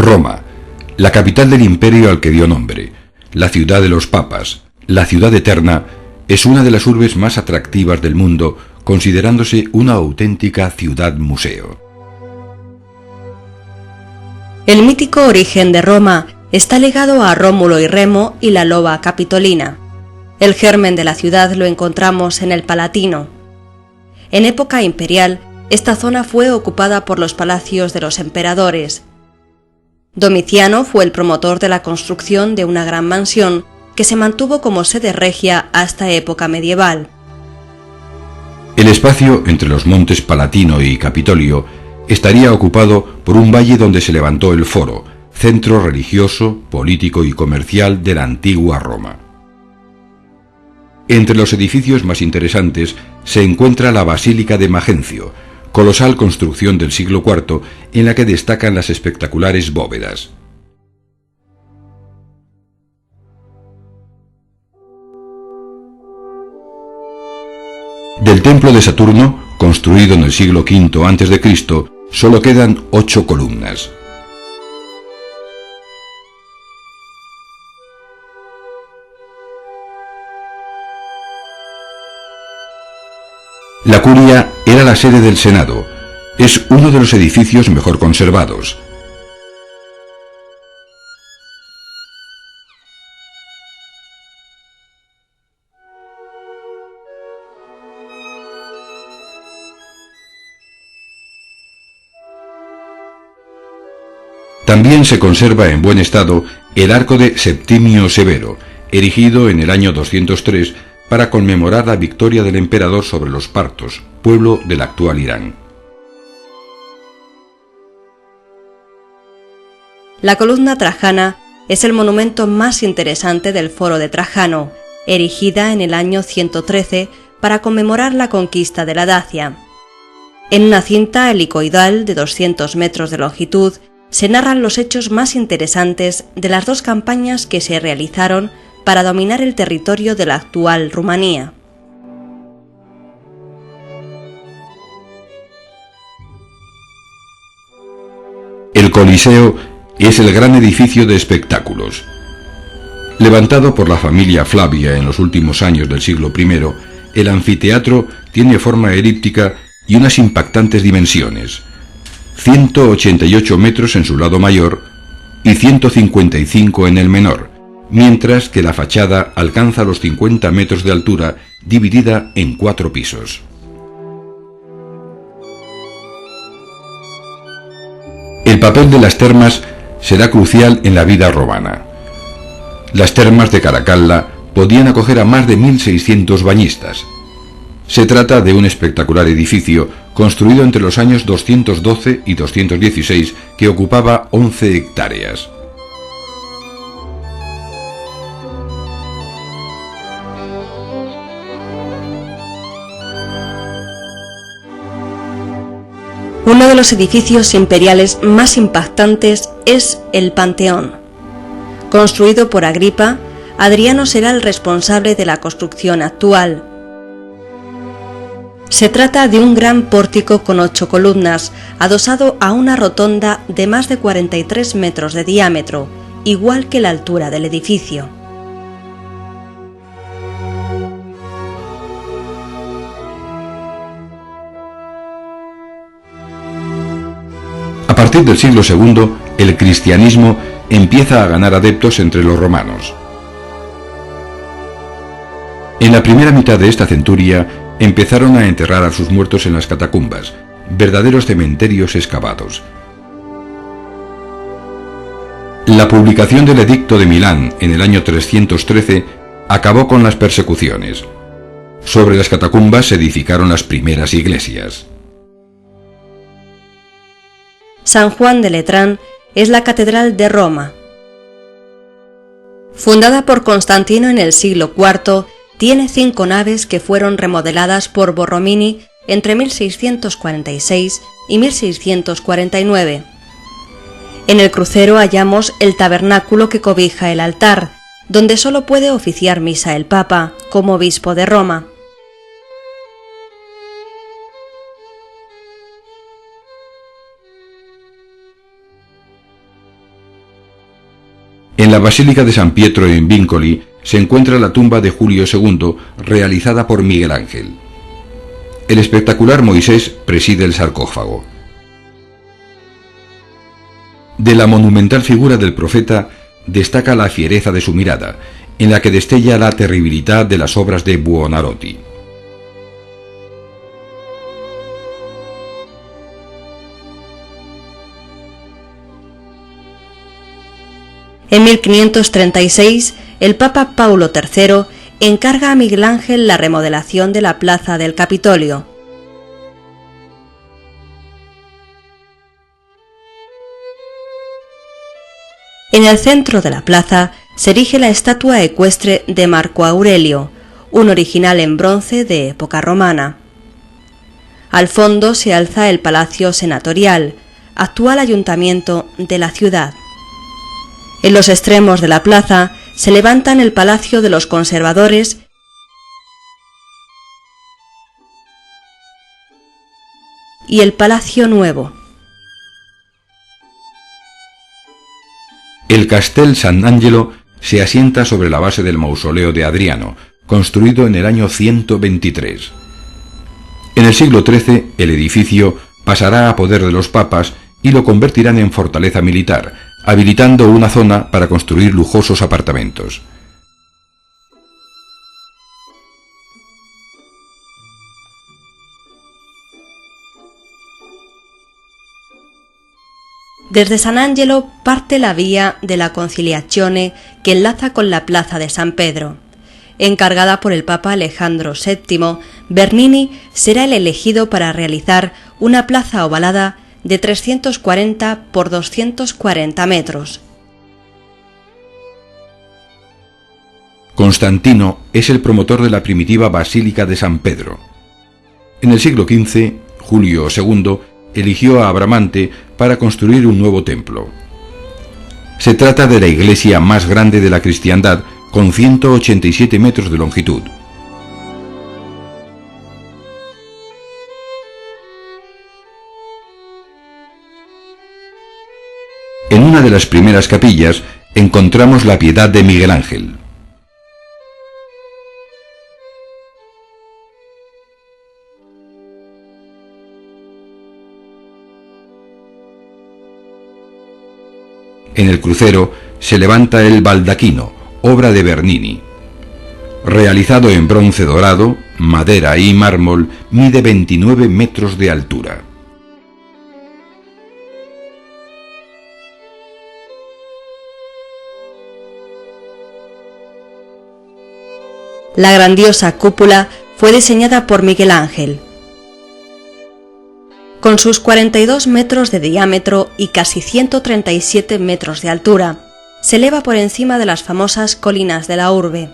Roma, la capital del imperio al que dio nombre, la ciudad de los papas, la ciudad eterna, es una de las urbes más atractivas del mundo, considerándose una auténtica ciudad-museo. El mítico origen de Roma está ligado a Rómulo y Remo y la loba capitolina. El germen de la ciudad lo encontramos en el Palatino. En época imperial, esta zona fue ocupada por los palacios de los emperadores. Domiciano fue el promotor de la construcción de una gran mansión que se mantuvo como sede regia hasta época medieval. El espacio entre los montes Palatino y Capitolio estaría ocupado por un valle donde se levantó el Foro, centro religioso, político y comercial de la antigua Roma. Entre los edificios más interesantes se encuentra la Basílica de Magencio, colosal construcción del siglo IV en la que destacan las espectaculares bóvedas. Del templo de Saturno, construido en el siglo V a.C., solo quedan 8 columnas. La curia era la sede del Senado. Es uno de los edificios mejor conservados. También se conserva en buen estado el arco de Septimio Severo, erigido en el año 203 para conmemorar la victoria del emperador sobre los partos, pueblo del actual Irán. La columna trajana es el monumento más interesante del Foro de Trajano, erigida en el año 113 para conmemorar la conquista de la Dacia. En una cinta helicoidal de 200 metros de longitud se narran los hechos más interesantes de las dos campañas que se realizaron para dominar el territorio de la actual Rumanía. El Coliseo es el gran edificio de espectáculos. Levantado por la familia Flavia en los últimos años del siglo I, el anfiteatro tiene forma elíptica y unas impactantes dimensiones: 188 metros en su lado mayor y 155 en el menor, mientras que la fachada alcanza los 50 metros de altura, dividida en 4 pisos. El papel de las termas será crucial en la vida romana. Las termas de Caracalla podían acoger a más de 1.600 bañistas. Se trata de un espectacular edificio construido entre los años 212 y 216 que ocupaba 11 hectáreas. Uno de los edificios imperiales más impactantes es el Panteón. Construido por Agripa, Adriano será el responsable de la construcción actual. Se trata de un gran pórtico con 8 columnas, adosado a una rotonda de más de 43 metros de diámetro, igual que la altura del edificio. A partir del siglo II, el cristianismo empieza a ganar adeptos entre los romanos. En la primera mitad de esta centuria empezaron a enterrar a sus muertos en las catacumbas, verdaderos cementerios excavados. La publicación del Edicto de Milán en el año 313 acabó con las persecuciones. Sobre las catacumbas se edificaron las primeras iglesias. San Juan de Letrán es la catedral de Roma. Fundada por Constantino en el siglo IV, tiene 5 naves que fueron remodeladas por Borromini entre 1646 y 1649. En el crucero hallamos el tabernáculo que cobija el altar, donde solo puede oficiar misa el Papa, como obispo de Roma. En la Basílica de San Pietro en Vincoli se encuentra la tumba de Julio II, realizada por Miguel Ángel. El espectacular Moisés preside el sarcófago. De la monumental figura del profeta destaca la fiereza de su mirada, en la que destella la terribilidad de las obras de Buonarroti. En 1536, el Papa Paulo III encarga a Miguel Ángel la remodelación de la plaza del Capitolio. En el centro de la plaza se erige la estatua ecuestre de Marco Aurelio, un original en bronce de época romana. Al fondo se alza el Palacio Senatorial, actual ayuntamiento de la ciudad. En los extremos de la plaza se levantan el Palacio de los Conservadores y el Palacio Nuevo. El Castel Sant'Angelo se asienta sobre la base del mausoleo de Adriano, construido en el año 123. En el siglo XIII, el edificio pasará a poder de los papas y lo convertirán en fortaleza militar, habilitando una zona para construir lujosos apartamentos. Desde San Angelo parte la vía de la Conciliazione que enlaza con la plaza de San Pedro. Encargada por el Papa Alejandro VII, Bernini será el elegido para realizar una plaza ovalada de 340 por 240 metros. Constantino es el promotor de la primitiva Basílica de San Pedro. En el siglo XV, Julio II eligió a Bramante para construir un nuevo templo. Se trata de la iglesia más grande de la cristiandad, con 187 metros de longitud. En una de las primeras capillas encontramos la Piedad de Miguel Ángel. En el crucero se levanta el baldaquino, obra de Bernini. Realizado en bronce dorado, madera y mármol, mide 29 metros de altura. La grandiosa cúpula fue diseñada por Miguel Ángel. Con sus 42 metros de diámetro y casi 137 metros de altura, se eleva por encima de las famosas colinas de la urbe.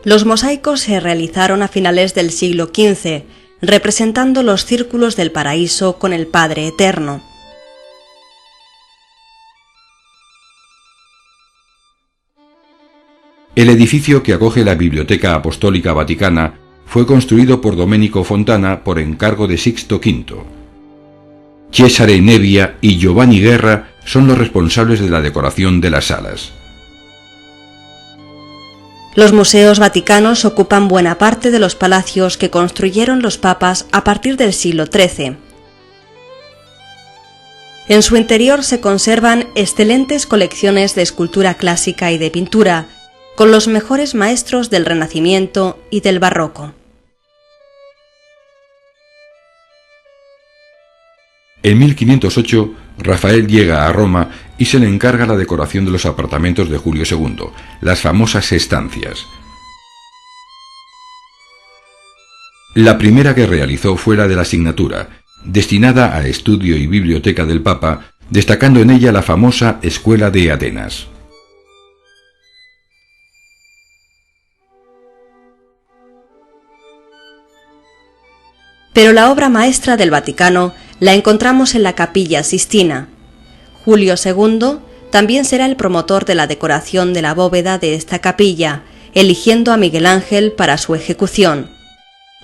Los mosaicos se realizaron a finales del siglo XV, representando los círculos del paraíso con el Padre Eterno. El edificio que acoge la Biblioteca Apostólica Vaticana fue construido por Domenico Fontana por encargo de Sixto V. Cesare Nebbia y Giovanni Guerra son los responsables de la decoración de las salas. Los museos vaticanos ocupan buena parte de los palacios que construyeron los papas a partir del siglo XIII. En su interior se conservan excelentes colecciones de escultura clásica y de pintura, con los mejores maestros del Renacimiento y del Barroco. En 1508, Rafael llega a Roma y se le encarga la decoración de los apartamentos de Julio II, las famosas estancias. La primera que realizó fue la de la Signatura, destinada a estudio y biblioteca del Papa, destacando en ella la famosa Escuela de Atenas. Pero la obra maestra del Vaticano la encontramos en la Capilla Sistina. Julio II también será el promotor de la decoración de la bóveda de esta capilla, eligiendo a Miguel Ángel para su ejecución.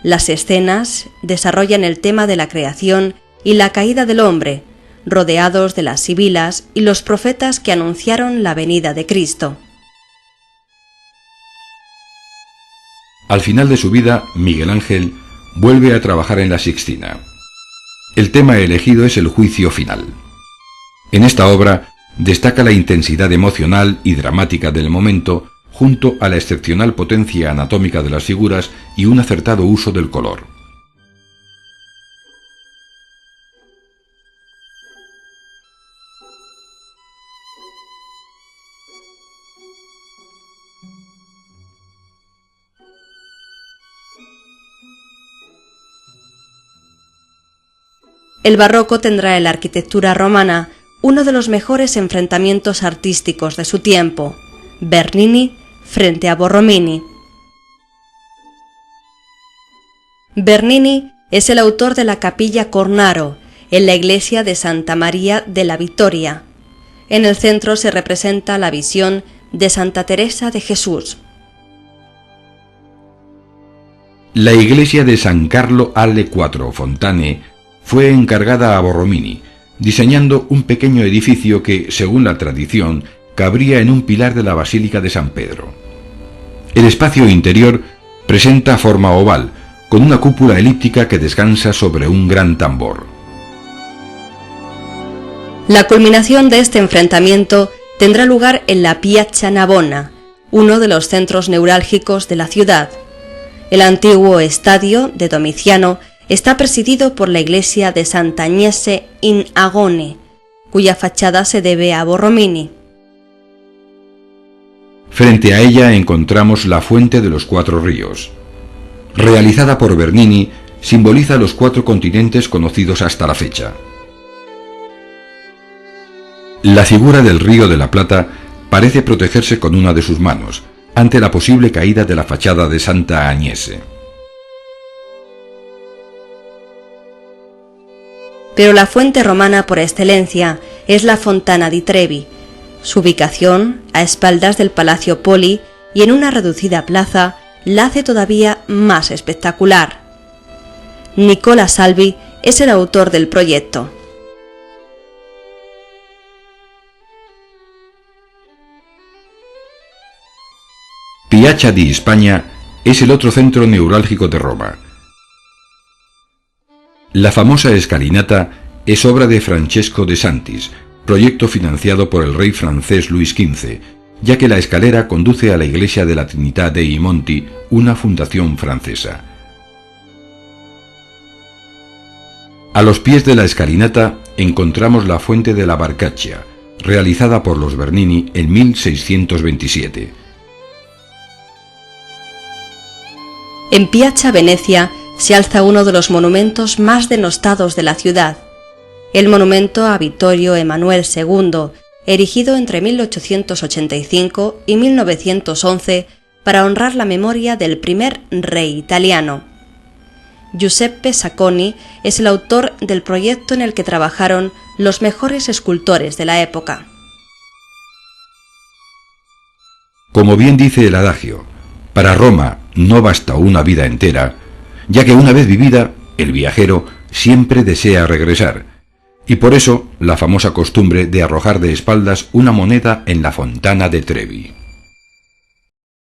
Las escenas desarrollan el tema de la creación y la caída del hombre, rodeados de las sibilas y los profetas que anunciaron la venida de Cristo. Al final de su vida, Miguel Ángel vuelve a trabajar en la Sixtina. El tema elegido es el juicio final. En esta obra destaca la intensidad emocional y dramática del momento, junto a la excepcional potencia anatómica de las figuras y un acertado uso del color. El barroco tendrá en la arquitectura romana uno de los mejores enfrentamientos artísticos de su tiempo, Bernini frente a Borromini. Bernini es el autor de la Capilla Cornaro, en la iglesia de Santa María de la Vittoria. En el centro se representa la visión de Santa Teresa de Jesús. La iglesia de San Carlo alle Quattro Fontane fue encargada a Borromini, diseñando un pequeño edificio que, según la tradición, cabría en un pilar de la Basílica de San Pedro. El espacio interior presenta forma oval, con una cúpula elíptica que descansa sobre un gran tambor. La culminación de este enfrentamiento tendrá lugar en la Piazza Navona, uno de los centros neurálgicos de la ciudad. El antiguo estadio de Domiciano está presidido por la iglesia de Santa Agnese in Agone, cuya fachada se debe a Borromini. Frente a ella encontramos la Fuente de los Cuatro Ríos. Realizada por Bernini, simboliza los 4 continentes conocidos hasta la fecha. La figura del Río de la Plata parece protegerse con una de sus manos, ante la posible caída de la fachada de Santa Agnese. Pero la fuente romana por excelencia es la Fontana di Trevi. Su ubicación, a espaldas del Palacio Poli y en una reducida plaza, la hace todavía más espectacular. Nicola Salvi es el autor del proyecto. Piazza di Spagna es el otro centro neurálgico de Roma. La famosa escalinata es obra de Francesco de Santis, proyecto financiado por el rey francés Luis XV, ya que la escalera conduce a la iglesia de la Trinità dei Monti, una fundación francesa. A los pies de la escalinata encontramos la Fuente de la Barcaccia, realizada por los Bernini en 1627. En Piazza Venecia se alza uno de los monumentos más denostados de la ciudad, el monumento a Vittorio Emanuele II, erigido entre 1885 y 1911 para honrar la memoria del primer rey italiano. Giuseppe Sacconi es el autor del proyecto en el que trabajaron los mejores escultores de la época. Como bien dice el adagio, para Roma no basta una vida entera, ya que una vez vivida, el viajero siempre desea regresar, y por eso la famosa costumbre de arrojar de espaldas una moneda en la Fontana de Trevi.